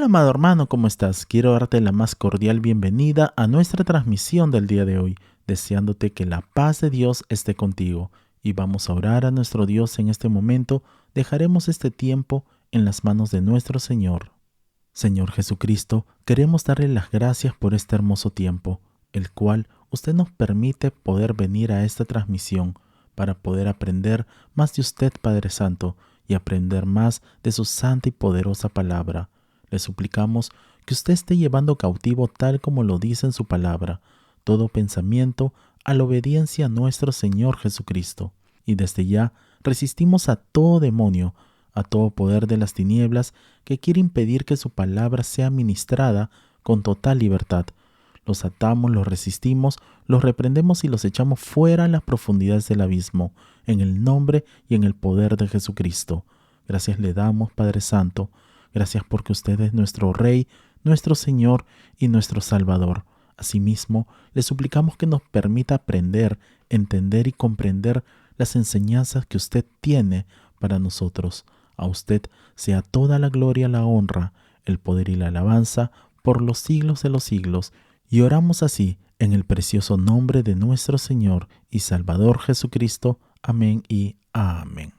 Hola, amado hermano, ¿cómo estás? Quiero darte la más cordial bienvenida a nuestra transmisión del día de hoy, deseándote que la paz de Dios esté contigo. Y vamos a orar a nuestro Dios en este momento. Dejaremos este tiempo en las manos de nuestro Señor. Señor Jesucristo, queremos darle las gracias por este hermoso tiempo, el cual usted nos permite poder venir a esta transmisión para poder aprender más de usted, Padre Santo, y aprender más de su santa y poderosa palabra. Le suplicamos que usted esté llevando cautivo, tal como lo dice en su palabra, todo pensamiento a la obediencia a nuestro Señor Jesucristo. Y desde ya resistimos a todo demonio, a todo poder de las tinieblas que quiere impedir que su palabra sea ministrada con total libertad. Los atamos, los resistimos, los reprendemos y los echamos fuera a las profundidades del abismo, en el nombre y en el poder de Jesucristo. Gracias le damos, Padre Santo. Gracias porque usted es nuestro Rey, nuestro Señor y nuestro Salvador. Asimismo, le suplicamos que nos permita aprender, entender y comprender las enseñanzas que usted tiene para nosotros. A usted sea toda la gloria, la honra, el poder y la alabanza por los siglos de los siglos. Y oramos así en el precioso nombre de nuestro Señor y Salvador Jesucristo. Amén y amén.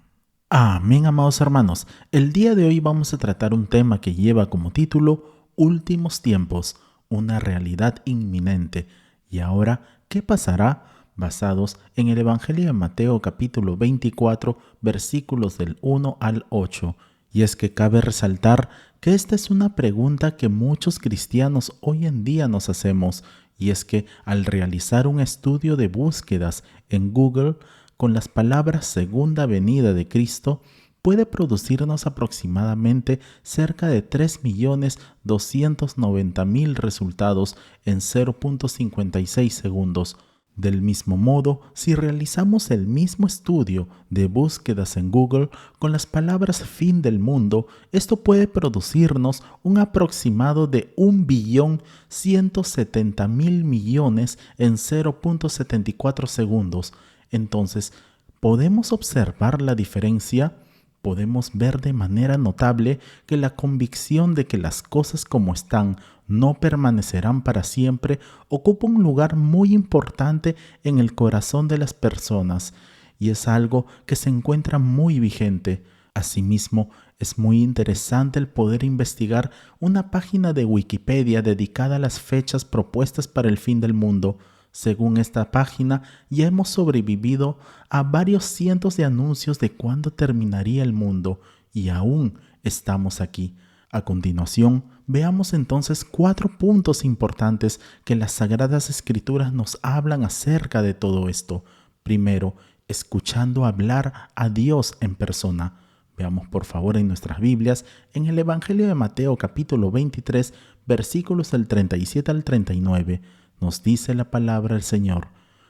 Amén, amados hermanos. El día de hoy vamos a tratar un tema que lleva como título Últimos tiempos, una realidad inminente. Y ahora, ¿qué pasará? Basados en el Evangelio de Mateo capítulo 24, versículos del 1 al 8. Y es que cabe resaltar que esta es una pregunta que muchos cristianos hoy en día nos hacemos, y es que al realizar un estudio de búsquedas en Google con las palabras segunda venida de Cristo, puede producirnos aproximadamente cerca de 3.290.000 resultados en 0.56 segundos. Del mismo modo, si realizamos el mismo estudio de búsquedas en Google con las palabras fin del mundo, esto puede producirnos un aproximado de 1.170.000.000.000 en 0.74 segundos. Entonces, ¿podemos observar la diferencia? Podemos ver de manera notable que la convicción de que las cosas como están no permanecerán para siempre ocupa un lugar muy importante en el corazón de las personas, y es algo que se encuentra muy vigente. Asimismo, es muy interesante el poder investigar una página de Wikipedia dedicada a las fechas propuestas para el fin del mundo. Según esta página, ya hemos sobrevivido a varios cientos de anuncios de cuándo terminaría el mundo, y aún estamos aquí. A continuación, veamos entonces 4 puntos importantes que las Sagradas Escrituras nos hablan acerca de todo esto. Primero, escuchando hablar a Dios en persona. Veamos por favor en nuestras Biblias, en el Evangelio de Mateo capítulo 23, versículos del 37 al 39. Nos dice la palabra del Señor: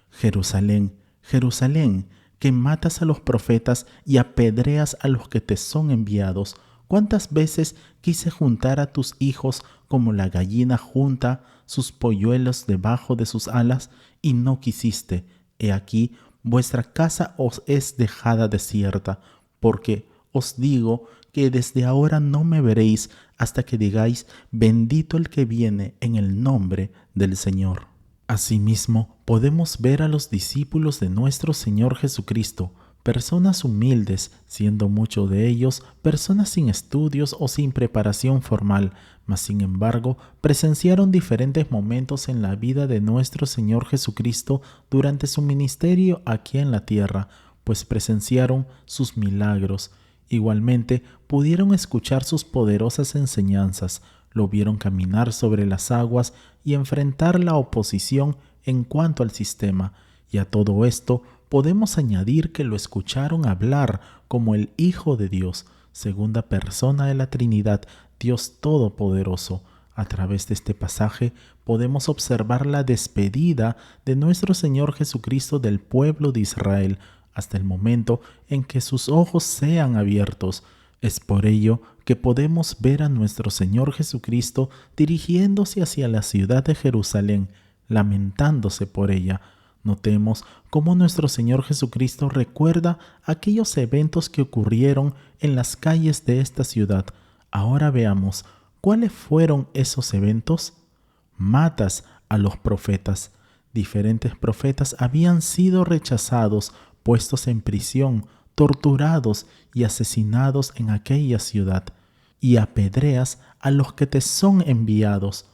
Jerusalén, Jerusalén, que matas a los profetas y apedreas a los que te son enviados. ¿Cuántas veces quise juntar a tus hijos como la gallina junta sus polluelos debajo de sus alas, y no quisiste? He aquí, vuestra casa os es dejada desierta, porque os digo que desde ahora no me veréis hasta que digáis: bendito el que viene en el nombre del Señor. Asimismo, podemos ver a los discípulos de nuestro Señor Jesucristo, personas humildes, siendo muchos de ellos personas sin estudios o sin preparación formal, mas sin embargo presenciaron diferentes momentos en la vida de nuestro Señor Jesucristo durante su ministerio aquí en la tierra, pues presenciaron sus milagros. Igualmente, pudieron escuchar sus poderosas enseñanzas, lo vieron caminar sobre las aguas y enfrentar la oposición en cuanto al sistema, y a todo esto podemos añadir que lo escucharon hablar como el Hijo de Dios, segunda persona de la Trinidad, Dios Todopoderoso. A través de este pasaje podemos observar la despedida de nuestro Señor Jesucristo del pueblo de Israel, hasta el momento en que sus ojos sean abiertos. Es por ello que podemos ver a nuestro Señor Jesucristo dirigiéndose hacia la ciudad de Jerusalén, lamentándose por ella. Notemos cómo nuestro Señor Jesucristo recuerda aquellos eventos que ocurrieron en las calles de esta ciudad. Ahora veamos ¿Cuáles fueron esos eventos? Matas a los profetas. Diferentes profetas habían sido rechazados, puestos en prisión, torturados y asesinados en aquella ciudad. Y apedreas a los que te son enviados.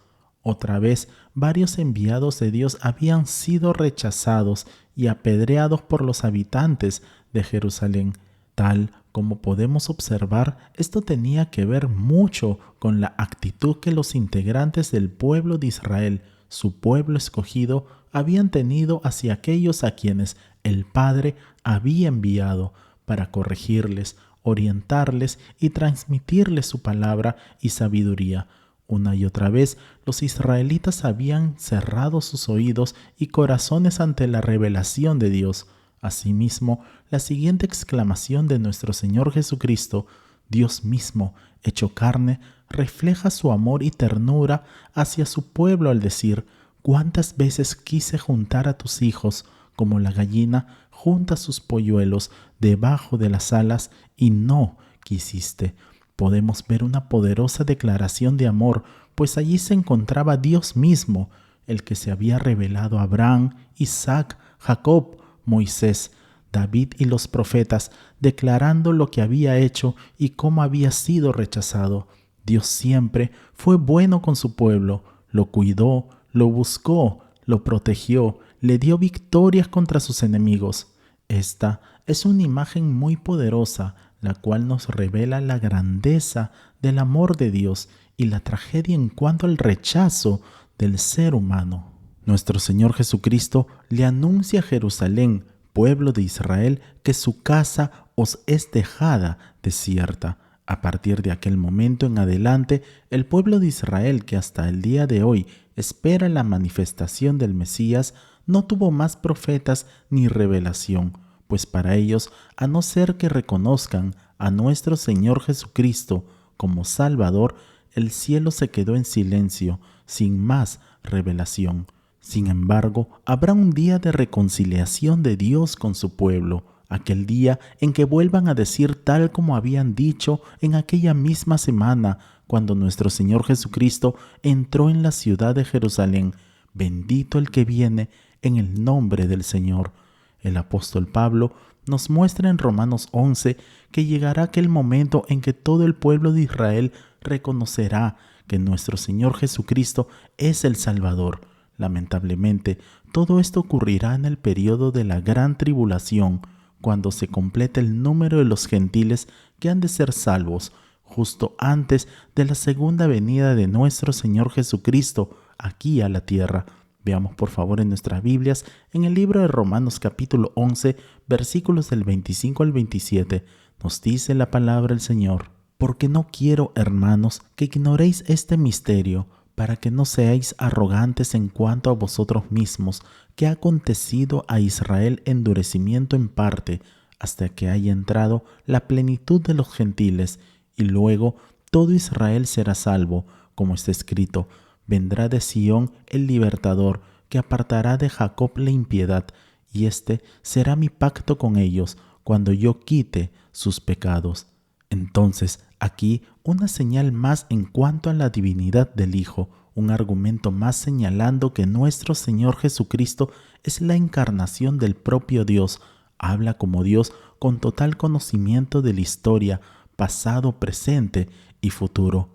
Otra vez, varios enviados de Dios habían sido rechazados y apedreados por los habitantes de Jerusalén. Tal como podemos observar, esto tenía que ver mucho con la actitud que los integrantes del pueblo de Israel, su pueblo escogido, habían tenido hacia aquellos a quienes el Padre había enviado para corregirles, orientarles y transmitirles su palabra y sabiduría. Una y otra vez, los israelitas habían cerrado sus oídos y corazones ante la revelación de Dios. Asimismo, la siguiente exclamación de nuestro Señor Jesucristo, Dios mismo, hecho carne, refleja su amor y ternura hacia su pueblo al decir: «¿Cuántas veces quise juntar a tus hijos, como la gallina junta sus polluelos debajo de las alas, y no quisiste?» Podemos ver una poderosa declaración de amor, pues allí se encontraba Dios mismo, el que se había revelado a Abraham, Isaac, Jacob, Moisés, David y los profetas, declarando lo que había hecho y cómo había sido rechazado. Dios siempre fue bueno con su pueblo, lo cuidó, lo buscó, lo protegió, le dio victorias contra sus enemigos. Esta es una imagen muy poderosa, la cual nos revela la grandeza del amor de Dios y la tragedia en cuanto al rechazo del ser humano. Nuestro Señor Jesucristo le anuncia a Jerusalén, pueblo de Israel, que su casa os es dejada desierta. A partir de aquel momento en adelante, el pueblo de Israel, que hasta el día de hoy espera la manifestación del Mesías, no tuvo más profetas ni revelación, pues para ellos, a no ser que reconozcan a nuestro Señor Jesucristo como Salvador, el cielo se quedó en silencio, sin más revelación. Sin embargo, habrá un día de reconciliación de Dios con su pueblo, aquel día en que vuelvan a decir tal como habían dicho en aquella misma semana, cuando nuestro Señor Jesucristo entró en la ciudad de Jerusalén: «Bendito el que viene en el nombre del Señor». El apóstol Pablo nos muestra en Romanos 11 que llegará aquel momento en que todo el pueblo de Israel reconocerá que nuestro Señor Jesucristo es el Salvador. Lamentablemente, todo esto ocurrirá en el período de la gran tribulación, cuando se complete el número de los gentiles que han de ser salvos, justo antes de la segunda venida de nuestro Señor Jesucristo aquí a la tierra. Veamos por favor en nuestras Biblias, en el libro de Romanos capítulo 11, versículos del 25 al 27, nos dice la palabra del Señor: «Porque no quiero, hermanos, que ignoréis este misterio, para que no seáis arrogantes en cuanto a vosotros mismos, que ha acontecido a Israel endurecimiento en parte, hasta que haya entrado la plenitud de los gentiles, y luego todo Israel será salvo, como está escrito: vendrá de Sión el libertador, que apartará de Jacob la impiedad, y este será mi pacto con ellos, cuando yo quite sus pecados». Entonces, aquí una señal más en cuanto a la divinidad del Hijo, un argumento más señalando que nuestro Señor Jesucristo es la encarnación del propio Dios, habla como Dios con total conocimiento de la historia, pasado, presente y futuro.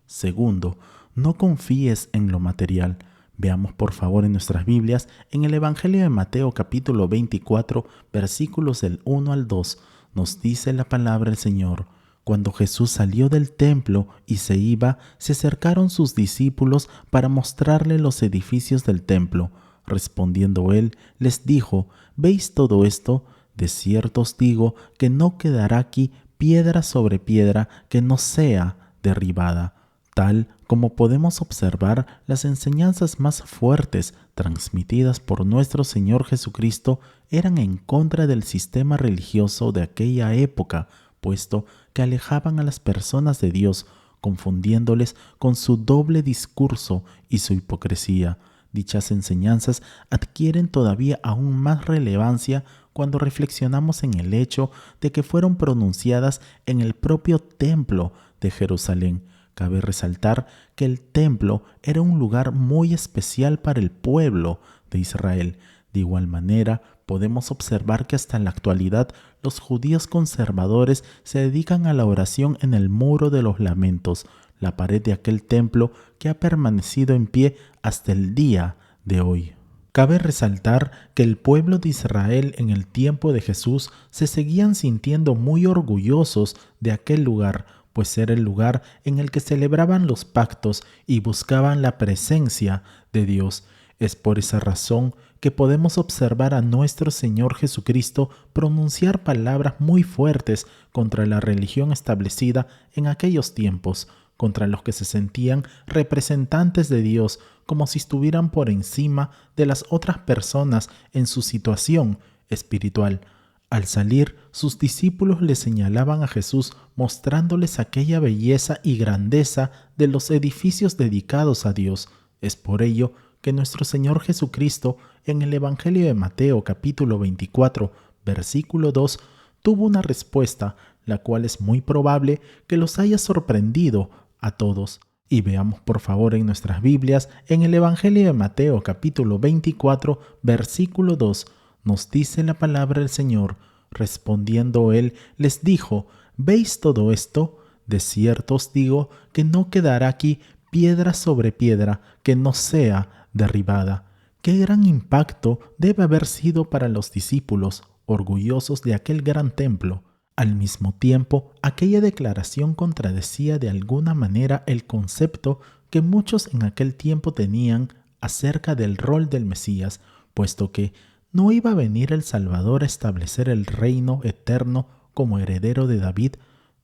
Segundo, no confíes en lo material. Veamos por favor en nuestras Biblias, en el Evangelio de Mateo capítulo 24, versículos del 1 al 2, nos dice la palabra del Señor: «Cuando Jesús salió del templo y se iba, se acercaron sus discípulos para mostrarle los edificios del templo. Respondiendo él, les dijo: ¿Veis todo esto? De cierto os digo que no quedará aquí piedra sobre piedra que no sea derribada». Tal como podemos observar, las enseñanzas más fuertes transmitidas por nuestro Señor Jesucristo eran en contra del sistema religioso de aquella época, puesto que alejaban a las personas de Dios, confundiéndoles con su doble discurso y su hipocresía. Dichas enseñanzas adquieren todavía aún más relevancia cuando reflexionamos en el hecho de que fueron pronunciadas en el propio templo de Jerusalén, Cabe resaltar que el templo era un lugar muy especial para el pueblo de Israel. De igual manera, podemos observar que hasta la actualidad los judíos conservadores se dedican a la oración en el Muro de los Lamentos, la pared de aquel templo que ha permanecido en pie hasta el día de hoy. Cabe resaltar que el pueblo de Israel en el tiempo de Jesús se seguían sintiendo muy orgullosos de aquel lugar, pues era el lugar en el que celebraban los pactos y buscaban la presencia de Dios. Es por esa razón que podemos observar a nuestro Señor Jesucristo pronunciar palabras muy fuertes contra la religión establecida en aquellos tiempos, contra los que se sentían representantes de Dios, como si estuvieran por encima de las otras personas en su situación espiritual. Al salir, sus discípulos le señalaban a Jesús, mostrándoles aquella belleza y grandeza de los edificios dedicados a Dios. Es por ello que nuestro Señor Jesucristo, en el Evangelio de Mateo capítulo 24, versículo 2, tuvo una respuesta, la cual es muy probable que los haya sorprendido a todos. Y veamos por favor en nuestras Biblias, en el Evangelio de Mateo capítulo 24, versículo 2, nos dice la palabra del Señor. Respondiendo él, les dijo: ¿Veis todo esto? De cierto os digo que no quedará aquí piedra sobre piedra que no sea derribada. Qué gran impacto debe haber sido para los discípulos, orgullosos de aquel gran templo. Al mismo tiempo, aquella declaración contradecía de alguna manera el concepto que muchos en aquel tiempo tenían acerca del rol del Mesías, puesto que no iba a venir el Salvador a establecer el reino eterno como heredero de David.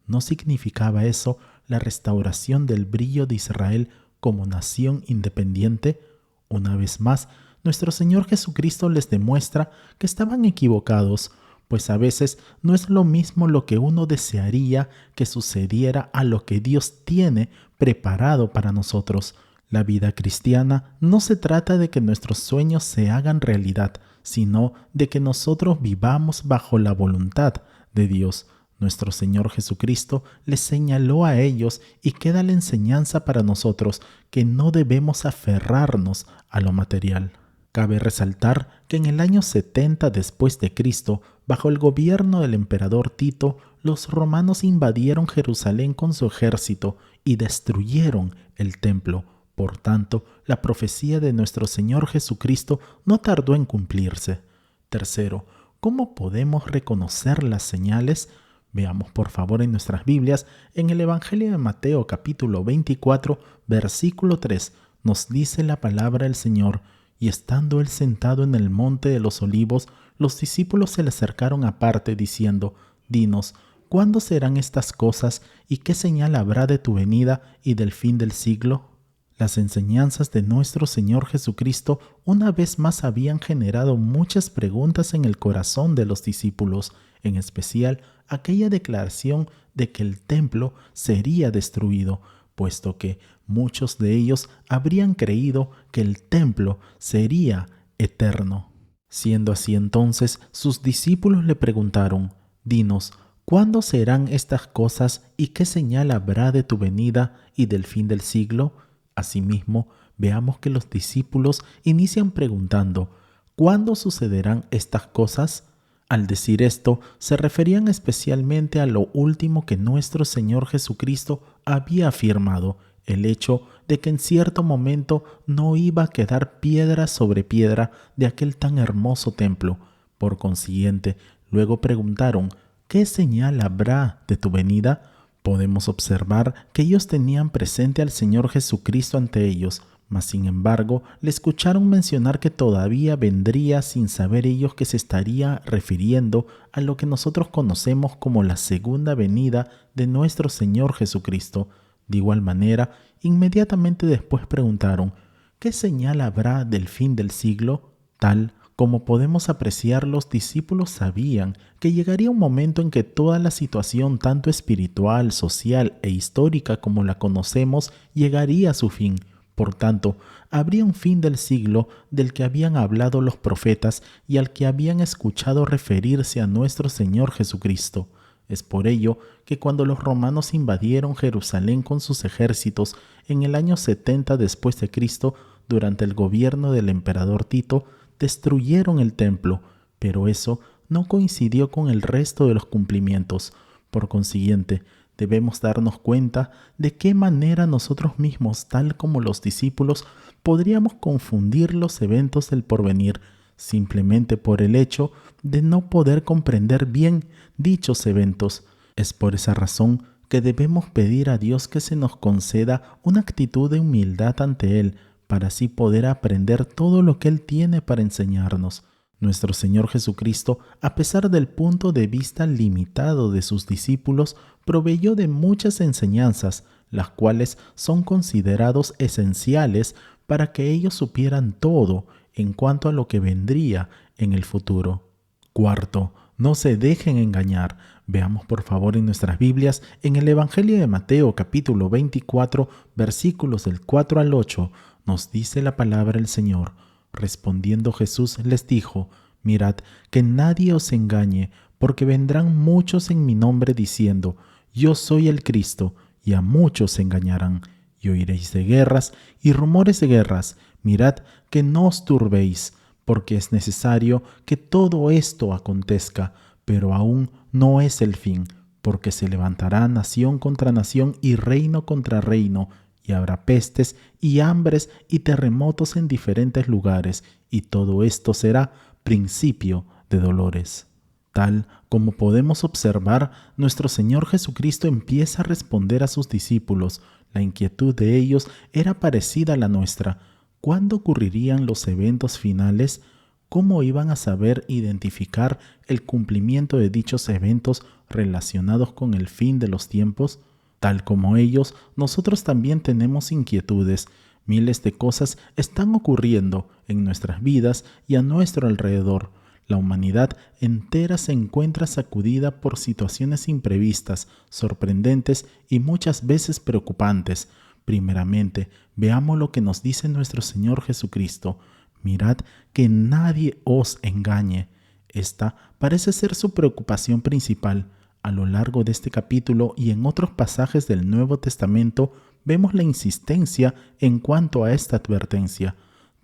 ¿No significaba eso la restauración del brillo de Israel como nación independiente? Una vez más, nuestro Señor Jesucristo les demuestra que estaban equivocados, pues a veces no es lo mismo lo que uno desearía que sucediera a lo que Dios tiene preparado para nosotros. La vida cristiana no se trata de que nuestros sueños se hagan realidad, sino de que nosotros vivamos bajo la voluntad de Dios. Nuestro Señor Jesucristo les señaló a ellos y queda la enseñanza para nosotros que no debemos aferrarnos a lo material. Cabe resaltar que en el año 70 después de Cristo, bajo el gobierno del emperador Tito, los romanos invadieron Jerusalén con su ejército y destruyeron el templo. Por tanto, la profecía de nuestro Señor Jesucristo no tardó en cumplirse. Tercero, ¿cómo podemos reconocer las señales? Veamos por favor en nuestras Biblias, en el Evangelio de Mateo capítulo 24, versículo 3, nos dice la palabra del Señor: y estando él sentado en el monte de los olivos, los discípulos se le acercaron aparte diciendo: Dinos, ¿cuándo serán estas cosas y qué señal habrá de tu venida y del fin del siglo? Las enseñanzas de nuestro Señor Jesucristo una vez más habían generado muchas preguntas en el corazón de los discípulos, en especial aquella declaración de que el templo sería destruido, puesto que muchos de ellos habrían creído que el templo sería eterno. Siendo así entonces, sus discípulos le preguntaron: Dinos, ¿cuándo serán estas cosas y qué señal habrá de tu venida y del fin del siglo? Asimismo, veamos que los discípulos inician preguntando: ¿cuándo sucederán estas cosas? Al decir esto, se referían especialmente a lo último que nuestro Señor Jesucristo había afirmado, el hecho de que en cierto momento no iba a quedar piedra sobre piedra de aquel tan hermoso templo. Por consiguiente, luego preguntaron: ¿qué señal habrá de tu venida? Podemos observar que ellos tenían presente al Señor Jesucristo ante ellos, mas sin embargo le escucharon mencionar que todavía vendría, sin saber ellos que se estaría refiriendo a lo que nosotros conocemos como la segunda venida de nuestro Señor Jesucristo. De igual manera, inmediatamente después preguntaron: ¿qué señal habrá del fin del siglo? Tal como podemos apreciar, los discípulos sabían que llegaría un momento en que toda la situación, tanto espiritual, social e histórica como la conocemos, llegaría a su fin. Por tanto, habría un fin del siglo del que habían hablado los profetas y al que habían escuchado referirse a nuestro Señor Jesucristo. Es por ello que cuando los romanos invadieron Jerusalén con sus ejércitos en el año 70 después de Cristo, durante el gobierno del emperador Tito, destruyeron el templo, pero eso no coincidió con el resto de los cumplimientos. Por consiguiente, debemos darnos cuenta de qué manera nosotros mismos, tal como los discípulos, podríamos confundir los eventos del porvenir simplemente por el hecho de no poder comprender bien dichos eventos. Es por esa razón que debemos pedir a Dios que se nos conceda una actitud de humildad ante Él, para así poder aprender todo lo que Él tiene para enseñarnos. Nuestro Señor Jesucristo, a pesar del punto de vista limitado de sus discípulos, proveyó de muchas enseñanzas, las cuales son considerados esenciales para que ellos supieran todo en cuanto a lo que vendría en el futuro. Cuarto, no se dejen engañar. Veamos por favor en nuestras Biblias, en el Evangelio de Mateo capítulo 24, versículos del 4 al 8, nos dice la palabra del Señor. Respondiendo Jesús les dijo: Mirad que nadie os engañe, porque vendrán muchos en mi nombre diciendo: Yo soy el Cristo, y a muchos se engañarán. Y oiréis de guerras y rumores de guerras. Mirad que no os turbéis, porque es necesario que todo esto acontezca, pero aún no es el fin, porque se levantará nación contra nación y reino contra reino, y habrá pestes y hambres y terremotos en diferentes lugares, y todo esto será principio de dolores. Tal como podemos observar, nuestro Señor Jesucristo empieza a responder a sus discípulos. La inquietud de ellos era parecida a la nuestra. ¿Cuándo ocurrirían los eventos finales? ¿Cómo iban a saber identificar el cumplimiento de dichos eventos relacionados con el fin de los tiempos? Tal como ellos, nosotros también tenemos inquietudes. Miles de cosas están ocurriendo en nuestras vidas y a nuestro alrededor. La humanidad entera se encuentra sacudida por situaciones imprevistas, sorprendentes y muchas veces preocupantes. Primeramente, veamos lo que nos dice nuestro Señor Jesucristo. Mirad que nadie os engañe. Esta parece ser su preocupación principal. A lo largo de este capítulo y en otros pasajes del Nuevo Testamento vemos la insistencia en cuanto a esta advertencia.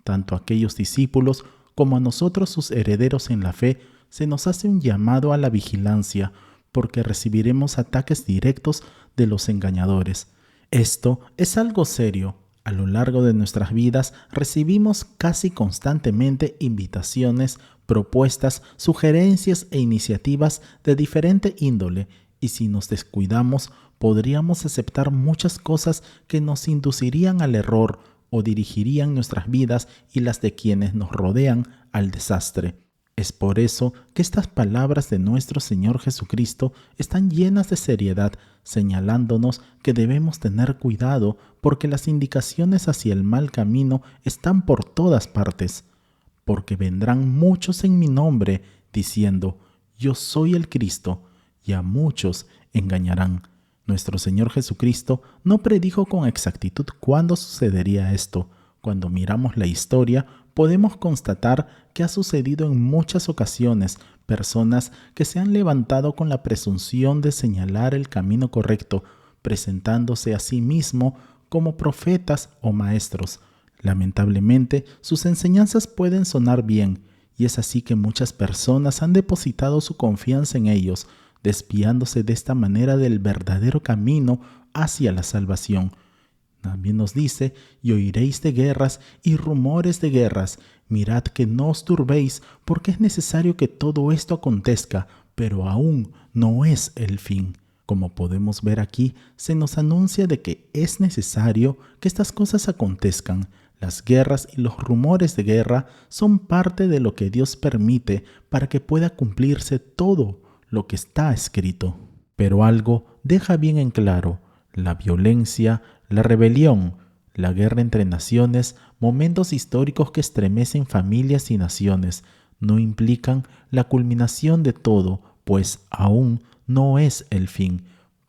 Tanto a aquellos discípulos como a nosotros sus herederos en la fe, se nos hace un llamado a la vigilancia, porque recibiremos ataques directos de los engañadores. Esto es algo serio. A lo largo de nuestras vidas recibimos casi constantemente invitaciones, propuestas, sugerencias e iniciativas de diferente índole, y si nos descuidamos, podríamos aceptar muchas cosas que nos inducirían al error o dirigirían nuestras vidas y las de quienes nos rodean al desastre. Es por eso que estas palabras de nuestro Señor Jesucristo están llenas de seriedad, señalándonos que debemos tener cuidado porque las indicaciones hacia el mal camino están por todas partes. Porque vendrán muchos en mi nombre, diciendo: Yo soy el Cristo, y a muchos engañarán. Nuestro Señor Jesucristo no predijo con exactitud cuándo sucedería esto. Cuando miramos la historia, podemos constatar que ha sucedido en muchas ocasiones. Personas que se han levantado con la presunción de señalar el camino correcto, presentándose a sí mismo como profetas o maestros. Lamentablemente, sus enseñanzas pueden sonar bien, y es así que muchas personas han depositado su confianza en ellos, desviándose de esta manera del verdadero camino hacia la salvación. También nos dice: y oiréis de guerras y rumores de guerras. Mirad que no os turbéis, porque es necesario que todo esto acontezca, pero aún no es el fin. Como podemos ver aquí, se nos anuncia de que es necesario que estas cosas acontezcan. Las guerras y los rumores de guerra son parte de lo que Dios permite para que pueda cumplirse todo lo que está escrito. Pero algo deja bien en claro: la violencia, la rebelión, la guerra entre naciones, momentos históricos que estremecen familias y naciones, no implican la culminación de todo, pues aún no es el fin,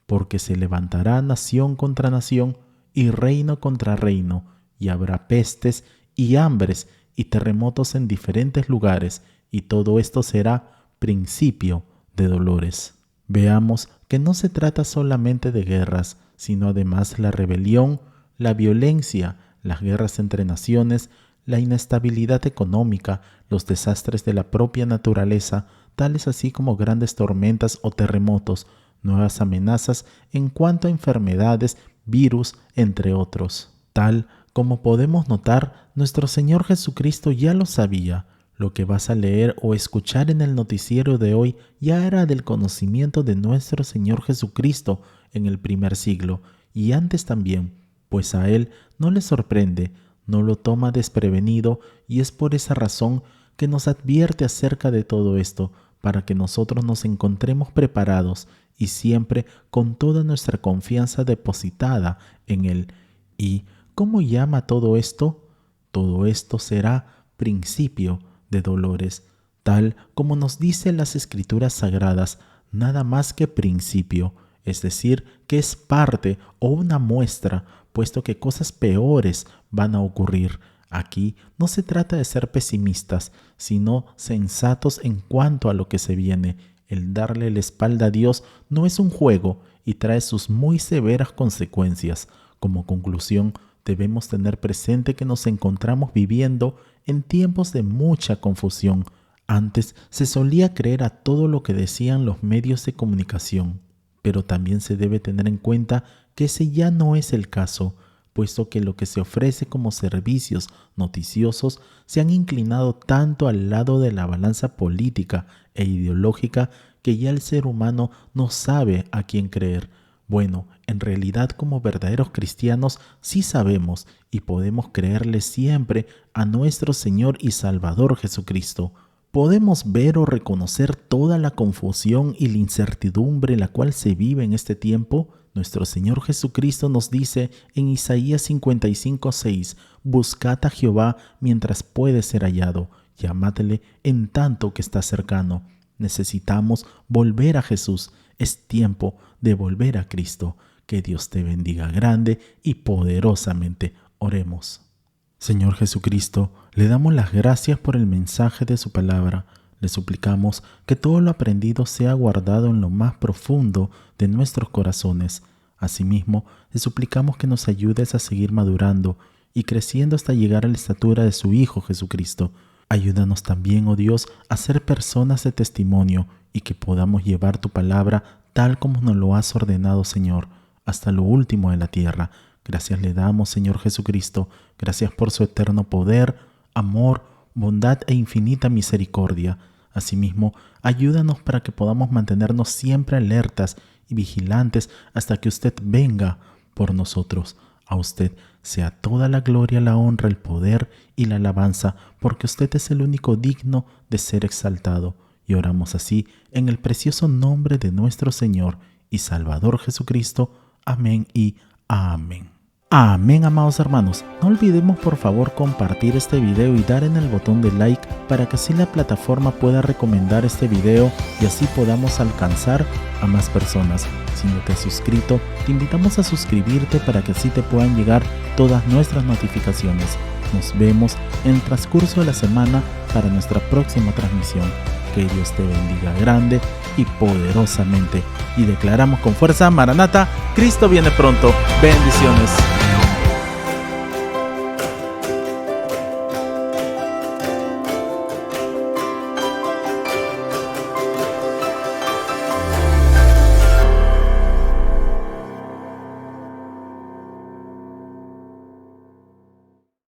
porque se levantará nación contra nación y reino contra reino, y habrá pestes y hambres y terremotos en diferentes lugares, y todo esto será principio de dolores. Veamos que no se trata solamente de guerras, sino además la rebelión, la violencia, las guerras entre naciones, la inestabilidad económica, los desastres de la propia naturaleza, tales así como grandes tormentas o terremotos, nuevas amenazas en cuanto a enfermedades, virus, entre otros. Tal como podemos notar, nuestro Señor Jesucristo ya lo sabía. Lo que vas a leer o escuchar en el noticiero de hoy ya era del conocimiento de nuestro Señor Jesucristo en el primer siglo y antes también, pues a Él no le sorprende, no lo toma desprevenido y es por esa razón que nos advierte acerca de todo esto, para que nosotros nos encontremos preparados y siempre con toda nuestra confianza depositada en Él. ¿Y cómo llama todo esto? Todo esto será principio de dolores, tal como nos dicen las Escrituras Sagradas, nada más que principio, es decir, que es parte o una muestra, puesto que cosas peores van a ocurrir. Aquí no se trata de ser pesimistas, sino sensatos en cuanto a lo que se viene. El darle la espalda a Dios no es un juego y trae sus muy severas consecuencias. Como conclusión, debemos tener presente que nos encontramos viviendo en tiempos de mucha confusión. Antes se solía creer a todo lo que decían los medios de comunicación, pero también se debe tener en cuenta que ese ya no es el caso, puesto que lo que se ofrece como servicios noticiosos se han inclinado tanto al lado de la balanza política e ideológica que ya el ser humano no sabe a quién creer. Bueno, en realidad como verdaderos cristianos sí sabemos y podemos creerle siempre a nuestro Señor y Salvador Jesucristo. Podemos ver o reconocer toda la confusión y la incertidumbre la cual se vive en este tiempo. Nuestro Señor Jesucristo nos dice en Isaías 55:6, buscad a Jehová mientras puede ser hallado, llamadle en tanto que está cercano. Necesitamos volver a Jesús. Es tiempo de volver a Cristo. Que Dios te bendiga grande y poderosamente. Oremos. Señor Jesucristo, le damos las gracias por el mensaje de su palabra. Le suplicamos que todo lo aprendido sea guardado en lo más profundo de nuestros corazones. Asimismo, le suplicamos que nos ayudes a seguir madurando y creciendo hasta llegar a la estatura de su Hijo Jesucristo. Ayúdanos también, oh Dios, a ser personas de testimonio y que podamos llevar tu palabra tal como nos lo has ordenado, Señor, hasta lo último de la tierra. Gracias le damos, Señor Jesucristo. Gracias por su eterno poder, amor, bondad e infinita misericordia. Asimismo, ayúdanos para que podamos mantenernos siempre alertas y vigilantes hasta que usted venga por nosotros. A usted sea toda la gloria, la honra, el poder y la alabanza, porque usted es el único digno de ser exaltado. Y oramos así en el precioso nombre de nuestro Señor y Salvador Jesucristo. Amén y amén. Amén, amados hermanos. No olvidemos por favor compartir este video y dar en el botón de like para que así la plataforma pueda recomendar este video y así podamos alcanzar a más personas. Si no te has suscrito, te invitamos a suscribirte para que así te puedan llegar todas nuestras notificaciones. Nos vemos en el transcurso de la semana para nuestra próxima transmisión. Que Dios te bendiga grande y poderosamente. Y declaramos con fuerza: Maranata, Cristo viene pronto. Bendiciones.